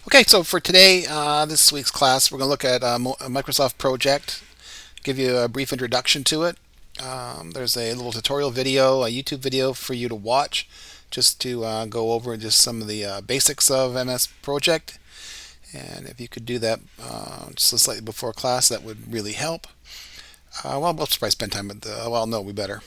Okay, so for today, this week's class, we're going to look at a Microsoft project, give you a brief introduction to it. There's a little tutorial video, a YouTube video for you to watch, just to go over just some of the basics of MS Project. And if you could do that just slightly before class, that would really help. Well, we'll probably spend time with no, we better.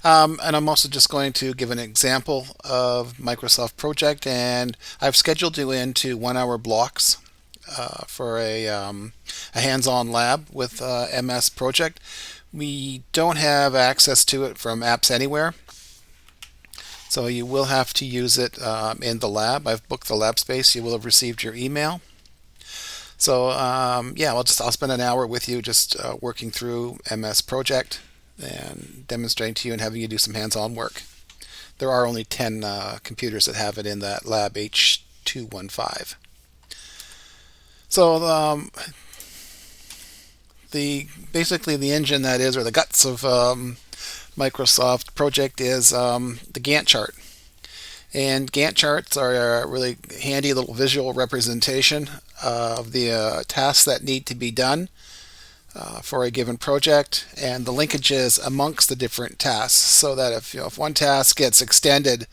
And I'm also just going to give an example of Microsoft Project, and I've scheduled you into 1 hour blocks for a hands-on lab with MS Project. We don't have access to it from Apps Anywhere, so you will have to use it in the lab. I've booked the lab space. You will have received your email. So yeah, I'll spend an hour with you just working through MS Project and demonstrating to you and having you do some hands-on work. There are only 10 computers that have it in that lab H215. So basically the engine that is, or the guts of Microsoft Project is the Gantt chart. And Gantt charts are a really handy little visual representation of the tasks that need to be done for a given project and the linkages amongst the different tasks, so that if one task gets extended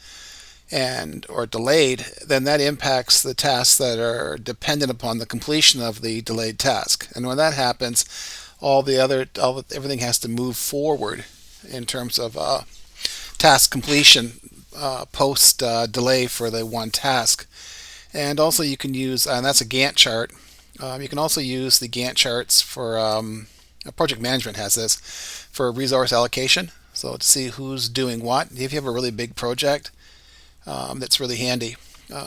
and or delayed, then that impacts the tasks that are dependent upon the completion of the delayed task. And when that happens, everything has to move forward in terms of task completion post delay for the one task. And also you can use, and that's a Gantt chart. You can also use the Gantt charts for project management has this for resource allocation. So to see who's doing what. If you have a really big project, that's really handy.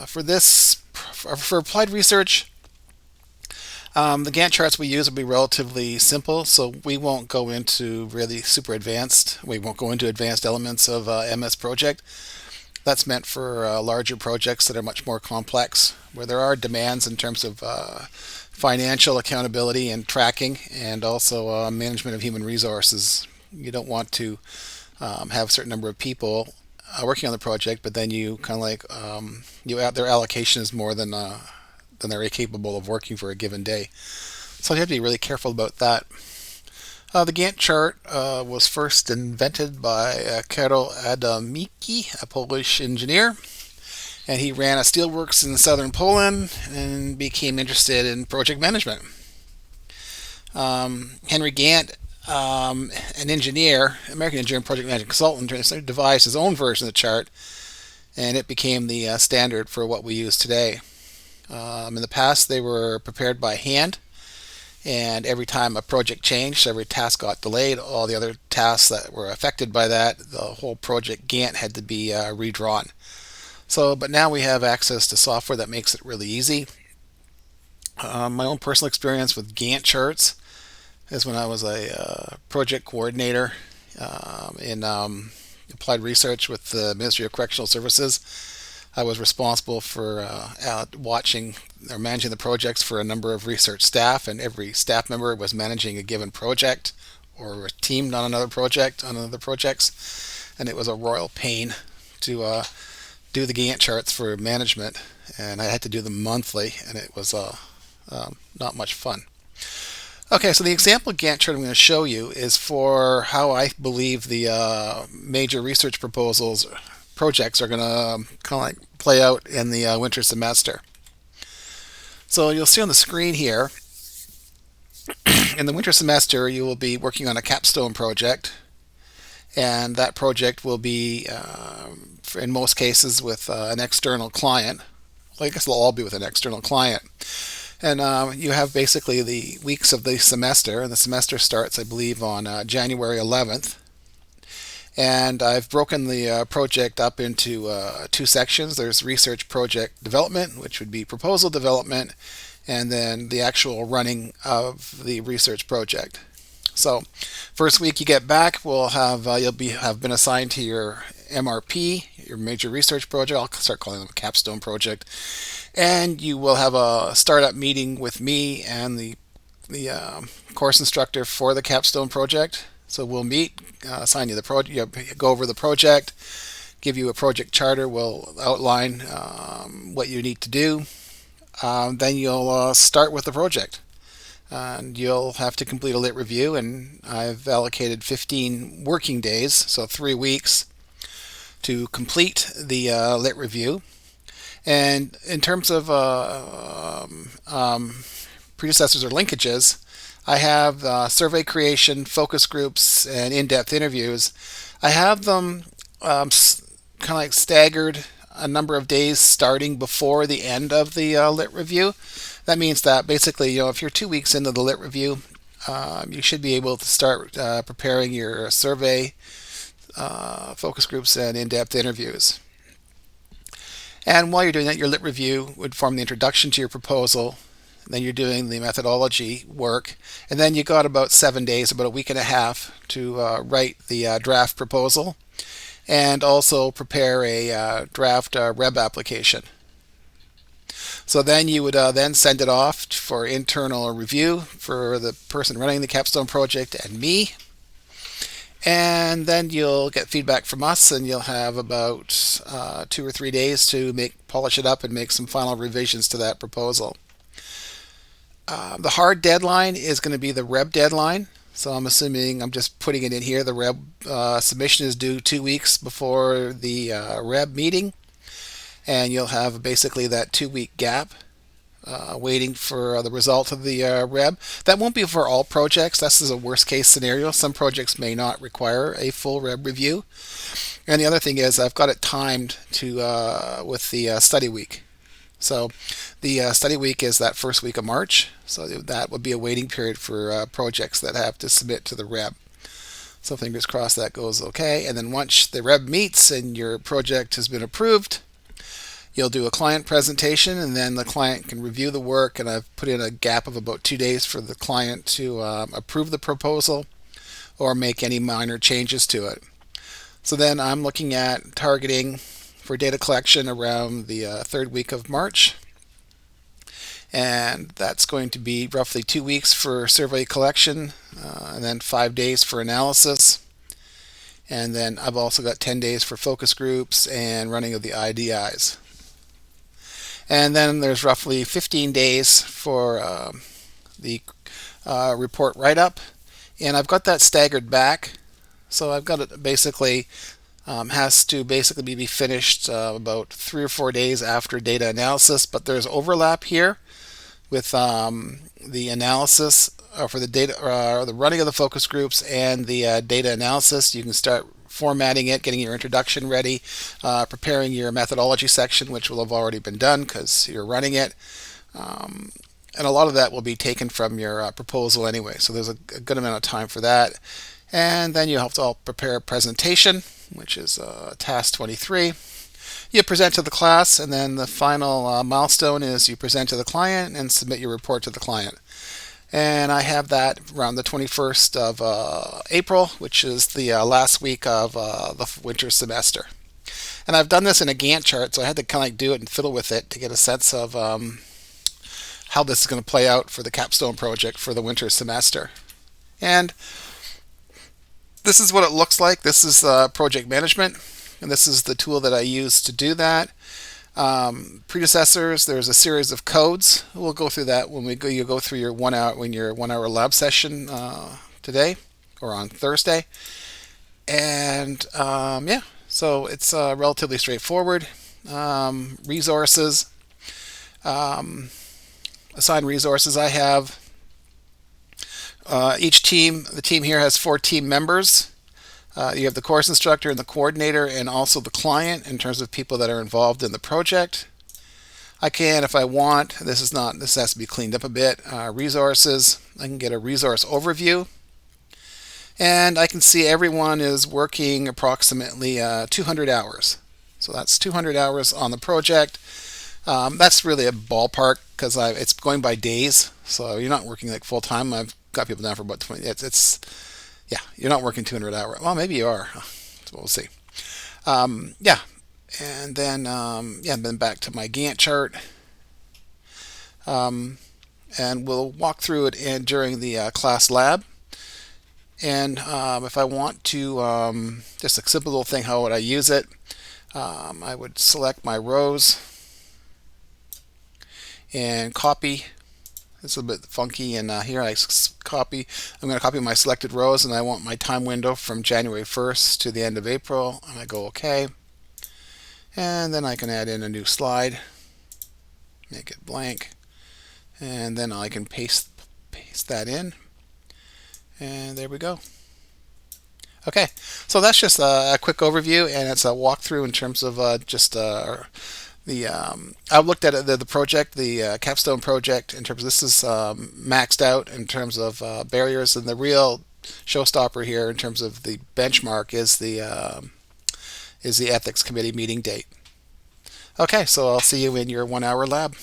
For applied research, the Gantt charts we use will be relatively simple, so we won't go into really super advanced. We won't go into advanced elements of MS Project. That's meant for larger projects that are much more complex, where there are demands in terms of financial accountability and tracking, and also management of human resources. You don't want to have a certain number of people working on the project, but then you kind of their allocation is more than they're capable of working for a given day. So you have to be really careful about that. The Gantt chart was first invented by Karol Adamicki, a Polish engineer, and he ran a steelworks in southern Poland and became interested in project management. Henry Gantt, an engineer, American engineer and project management consultant, devised his own version of the chart, and it became the standard for what we use today. In the past, they were prepared by hand, and every time a project changed, every task got delayed, all the other tasks that were affected by that, the whole project Gantt had to be redrawn. But now we have access to software that makes it really easy. My own personal experience with Gantt charts is when I was a project coordinator in applied research with the Ministry of Correctional Services. I was responsible for watching or managing the projects for a number of research staff, and every staff member was managing a given project or a team on another project, on other projects, and it was a royal pain to do the Gantt charts for management, and I had to do them monthly, and it was not much fun. Okay, so the example Gantt chart I'm going to show you is for how I believe the major research projects are going to kind of play out in the winter semester. So you'll see on the screen here, in the winter semester you will be working on a capstone project, and that project will be, in most cases, with an external client. Well, I guess they'll all be with an external client. And you have basically the weeks of the semester, and the semester starts, I believe, on January 11th. And I've broken the project up into two sections. There's research project development, which would be proposal development, and then the actual running of the research project. So, first week you get back, we'll have have been assigned to your MRP, your major research project. I'll start calling them a capstone project, and you will have a startup meeting with me and the course instructor for the capstone project. So we'll meet, assign you the project, go over the project, give you a project charter. We'll outline what you need to do. then you'll start with the project. And you'll have to complete a lit review, and I've allocated 15 working days, so 3 weeks, to complete the lit review. And in terms of predecessors or linkages, I have survey creation, focus groups, and in-depth interviews. I have them kind of like staggered a number of days starting before the end of the lit review. That means that basically, if you're 2 weeks into the lit review, you should be able to start preparing your survey, focus groups, and in-depth interviews. And while you're doing that, your lit review would form the introduction to your proposal. Then you're doing the methodology work, and then you got about 7 days, about a week and a half, to write the draft proposal, and also prepare a draft REB application. So then you would then send it off for internal review for the person running the Capstone project and me. And then you'll get feedback from us, and you'll have about 2 or 3 days to polish it up and make some final revisions to that proposal. The hard deadline is going to be the REB deadline. So I'm assuming, I'm just putting it in here, the REB submission is due 2 weeks before the REB meeting. And you'll have basically that 2-week gap waiting for the result of the REB. That won't be for all projects. This is a worst case scenario. Some projects may not require a full REB review. And the other thing is I've got it timed to with the study week. So the study week is that first week of March. So that would be a waiting period for projects that have to submit to the REB. So fingers crossed that goes okay. And then once the REB meets and your project has been approved, you'll do a client presentation, and then the client can review the work, and I've put in a gap of about 2 days for the client to approve the proposal or make any minor changes to it. So then I'm looking at targeting for data collection around the third week of March, and that's going to be roughly 2 weeks for survey collection, and then 5 days for analysis. And then I've also got 10 days for focus groups and running of the IDIs. And then there's roughly 15 days for the report write-up. And I've got that staggered back. So I've got it basically, has to basically be finished about 3 or 4 days after data analysis. But there's overlap here with the analysis for the data, the running of the focus groups and the data analysis. You can start formatting it, getting your introduction ready, preparing your methodology section, which will have already been done because you're running it. And a lot of that will be taken from your proposal anyway, so there's a good amount of time for that. And then you have to all prepare a presentation, which is task 23. You present to the class, and then the final milestone is you present to the client and submit your report to the client. And I have that around the 21st of April, which is the last week of the winter semester. And I've done this in a Gantt chart, so I had to kind of like do it and fiddle with it to get a sense of how this is going to play out for the Capstone project for the winter semester. And this is what it looks like. This is project management, and this is the tool that I use to do that. Predecessors, there's a series of codes. We'll go through that when you go through your 1 hour lab session today or on Thursday. And yeah, so it's relatively straightforward. Resources, assign resources. I have each team. The team here has 4 team members. You have the course instructor and the coordinator, and also the client in terms of people that are involved in the project. I can, if I want, this has to be cleaned up a bit, resources. I can get a resource overview, and I can see everyone is working approximately 200 hours. So that's 200 hours on the project. That's really a ballpark because it's going by days, so you're not working like full time. I've got people down for about 20. Yeah, you're not working 200 hours. Well, maybe you are. So we'll see. Yeah, and then then back to my Gantt chart, and we'll walk through it during the class lab. And if I want to, just a simple little thing, how would I use it? I would select my rows and copy. It's a bit funky, and here I copy. I'm going to copy my selected rows, and I want my time window from January 1st to the end of April, and I go OK. And then I can add in a new slide, make it blank, and then I can paste that in, and there we go. Okay, so that's just a quick overview, and it's a walkthrough in terms of I've looked at the project, the Capstone project, in terms of this is maxed out in terms of barriers, and the real showstopper here in terms of the benchmark is the ethics committee meeting date. Okay, so I'll see you in your 1 hour lab.